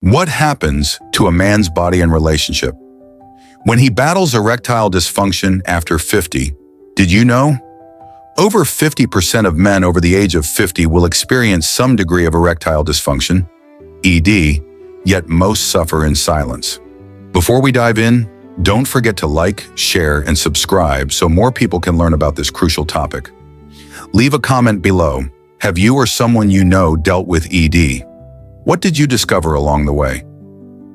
What happens to a man's body and relationship when he battles erectile dysfunction after 50? Did you know? Over 50% of men over the age of 50 will experience some degree of erectile dysfunction, ED, yet most suffer in silence. Before we dive in, don't forget to like, share, and subscribe so more people can learn about this crucial topic. Leave a comment below. Have you or someone you know dealt with ED? What did you discover along the way?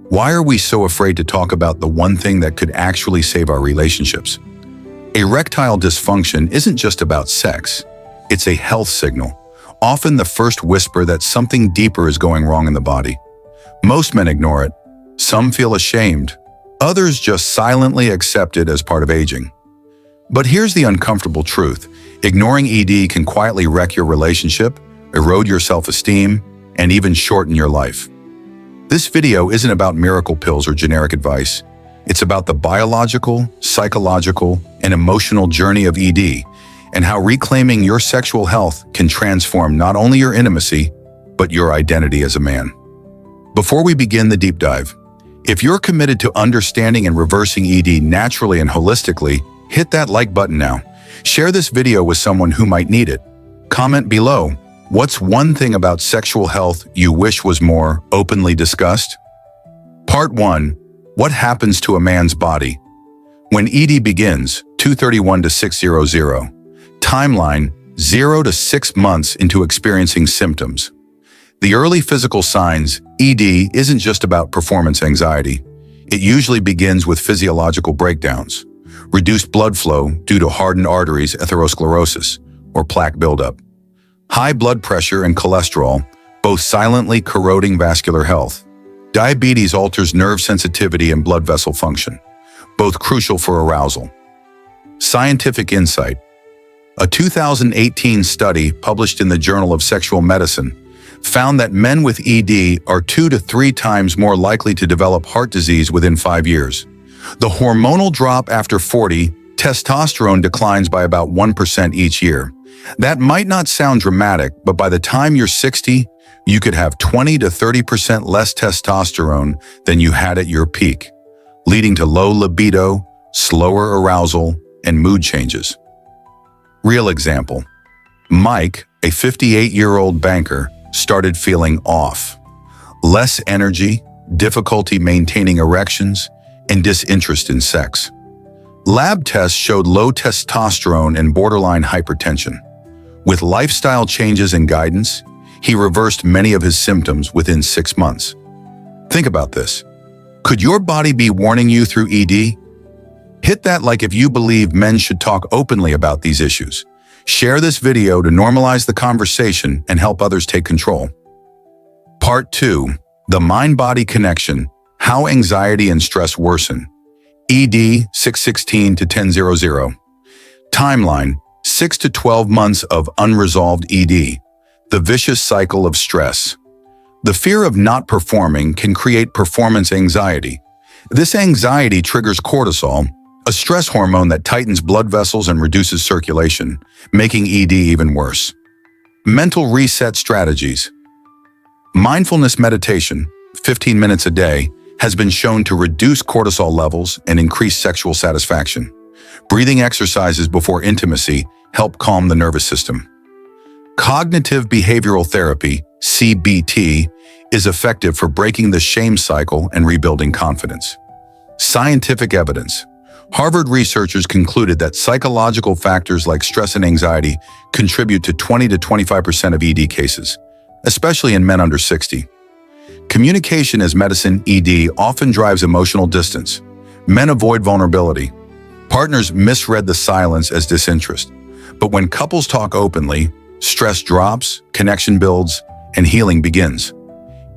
Why are we so afraid to talk about the one thing that could actually save our relationships? Erectile dysfunction isn't just about sex. It's a health signal, often the first whisper that something deeper is going wrong in the body. Most men ignore it. Some feel ashamed. Others just silently accept it as part of aging. But here's the uncomfortable truth. Ignoring ED can quietly wreck your relationship, erode your self-esteem, and even shorten your life. This video isn't about miracle pills or generic advice. It's about the biological, psychological, and emotional journey of ED and how reclaiming your sexual health can transform not only your intimacy, but your identity as a man. Before we begin the deep dive, if you're committed to understanding and reversing ED naturally and holistically, hit that like button now. Share this video with someone who might need it. Comment below. What's one thing about sexual health you wish was more openly discussed? Part 1. What happens to a man's body? When ED begins, 231 to 600. Timeline, 0 to 6 months into experiencing symptoms. The early physical signs, ED isn't just about performance anxiety. It usually begins with physiological breakdowns, reduced blood flow due to hardened arteries, atherosclerosis, or plaque buildup. High blood pressure and cholesterol, both silently corroding vascular health. Diabetes alters nerve sensitivity and blood vessel function, both crucial for arousal. Scientific insight. A 2018 study published in the Journal of Sexual Medicine found that men with ED are 2 to 3 times more likely to develop heart disease within 5 years. The hormonal drop after 40, testosterone declines by about 1% each year. That might not sound dramatic, but by the time you're 60, you could have 20 to 30% less testosterone than you had at your peak, leading to low libido, slower arousal, and mood changes. Real example. Mike, a 58-year-old banker, started feeling off. Less energy, difficulty maintaining erections, and disinterest in sex. Lab tests showed low testosterone and borderline hypertension. With lifestyle changes and guidance, he reversed many of his symptoms within 6 months. Think about this. Could your body be warning you through ED? Hit that like if you believe men should talk openly about these issues. Share this video to normalize the conversation and help others take control. Part 2. The mind-body connection. How anxiety and stress worsen. ED 616 to 1000. Timeline, 6 to 12 months of unresolved ED. The vicious cycle of stress. The fear of not performing can create performance anxiety. This anxiety triggers cortisol, a stress hormone that tightens blood vessels and reduces circulation, making ED even worse. Mental reset strategies. Mindfulness meditation, 15 minutes a day, has been shown to reduce cortisol levels and increase sexual satisfaction. Breathing exercises before intimacy help calm the nervous system. Cognitive behavioral therapy, CBT, is effective for breaking the shame cycle and rebuilding confidence. Scientific evidence. Harvard researchers concluded that psychological factors like stress and anxiety contribute to 20 to 25% of ED cases, especially in men under 60. Communication as medicine ED often drives emotional distance. Men avoid vulnerability. Partners misread the silence as disinterest. But when couples talk openly, stress drops, connection builds, and healing begins.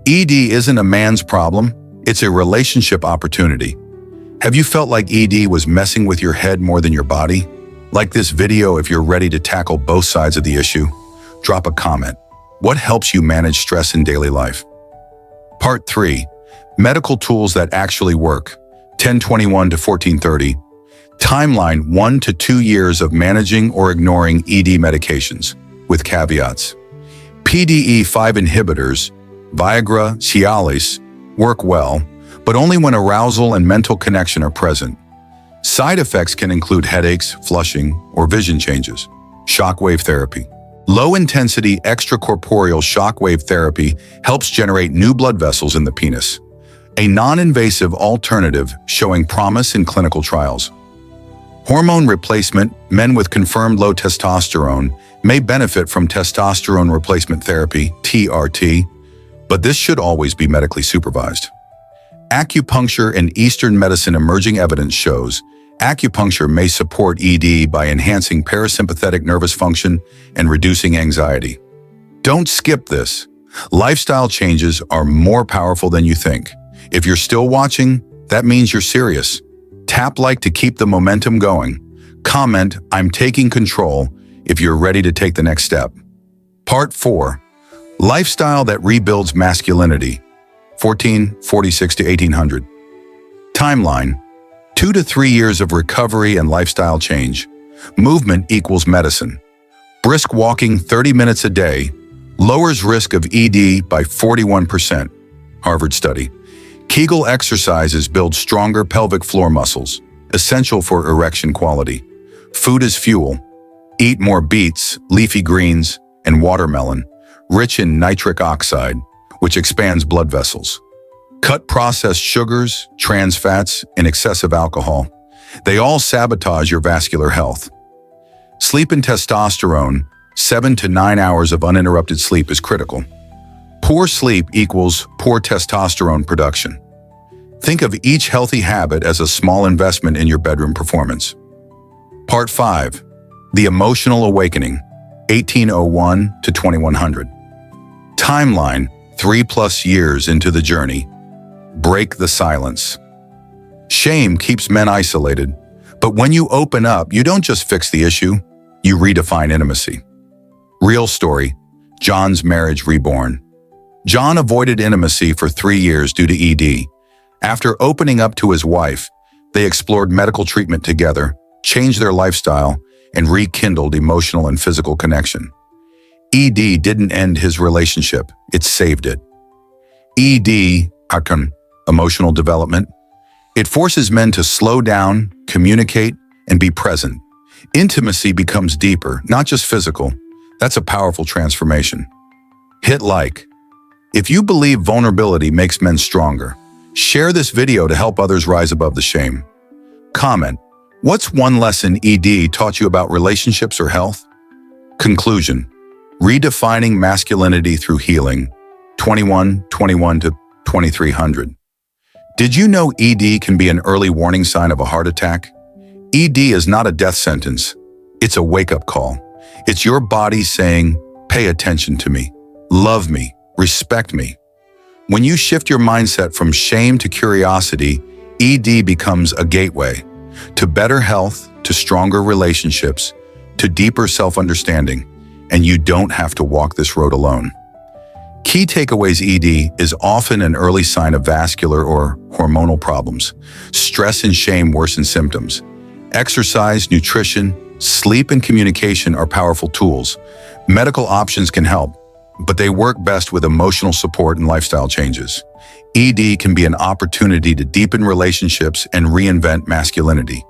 ED isn't a man's problem, it's a relationship opportunity. Have you felt like ED was messing with your head more than your body? Like this video if you're ready to tackle both sides of the issue. Drop a comment. What helps you manage stress in daily life? Part 3. Medical tools that actually work. 1021 to 1430. Timeline 1 to 2 years of managing or ignoring ED medications, with caveats. PDE5 inhibitors, Viagra, Cialis, work well, but only when arousal and mental connection are present. Side effects can include headaches, flushing, or vision changes. Shockwave therapy. Low-intensity extracorporeal shockwave therapy helps generate new blood vessels in the penis, a non-invasive alternative showing promise in clinical trials. Hormone replacement. Men with confirmed low testosterone may benefit from testosterone replacement therapy, TRT, but this should always be medically supervised. Acupuncture and Eastern medicine. Emerging evidence shows acupuncture may support ED by enhancing parasympathetic nervous function and reducing anxiety. Don't skip this. Lifestyle changes are more powerful than you think. If you're still watching, that means you're serious. Tap like to keep the momentum going. Comment, "I'm taking control," if you're ready to take the next step. Part 4. Lifestyle that rebuilds masculinity. 1446 to 1800. Timeline. 2 to 3 years of recovery and lifestyle change. Movement equals medicine. Brisk walking 30 minutes a day lowers risk of ED by 41%. Harvard study. Kegel exercises build stronger pelvic floor muscles, essential for erection quality. Food is fuel. Eat more beets, leafy greens, and watermelon, rich in nitric oxide, which expands blood vessels. Cut processed sugars, trans fats, and excessive alcohol. They all sabotage your vascular health. Sleep and testosterone. 7 to 9 hours of uninterrupted sleep is critical. Poor sleep equals poor testosterone production. Think of each healthy habit as a small investment in your bedroom performance. Part 5. The Emotional Awakening, 1801 to 2100. Timeline, 3+ years into the journey. Break the silence. Shame keeps men isolated, but when you open up, you don't just fix the issue, you redefine intimacy. Real story, John's marriage reborn. John avoided intimacy for 3 years due to ED. After opening up to his wife, they explored medical treatment together, changed their lifestyle, and rekindled emotional and physical connection. ED didn't end his relationship, it saved it. ED, emotional development. It forces men to slow down, communicate, and be present. Intimacy becomes deeper, not just physical. That's a powerful transformation. Hit like. If you believe vulnerability makes men stronger, share this video to help others rise above the shame. Comment, what's one lesson ED taught you about relationships or health? Conclusion, redefining masculinity through healing, 2121 to 2300. Did you know ED can be an early warning sign of a heart attack? ED is not a death sentence. It's a wake-up call. It's your body saying, pay attention to me, love me, respect me. When you shift your mindset from shame to curiosity, ED becomes a gateway to better health, to stronger relationships, to deeper self-understanding, and you don't have to walk this road alone. Key takeaways: ED is often an early sign of vascular or hormonal problems. Stress and shame worsen symptoms. Exercise, nutrition, sleep, and communication are powerful tools. Medical options can help, but they work best with emotional support and lifestyle changes. ED can be an opportunity to deepen relationships and reinvent masculinity.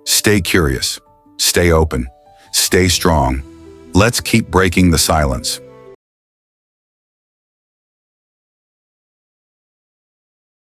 Stay curious, stay open, stay strong. Let's keep breaking the silence.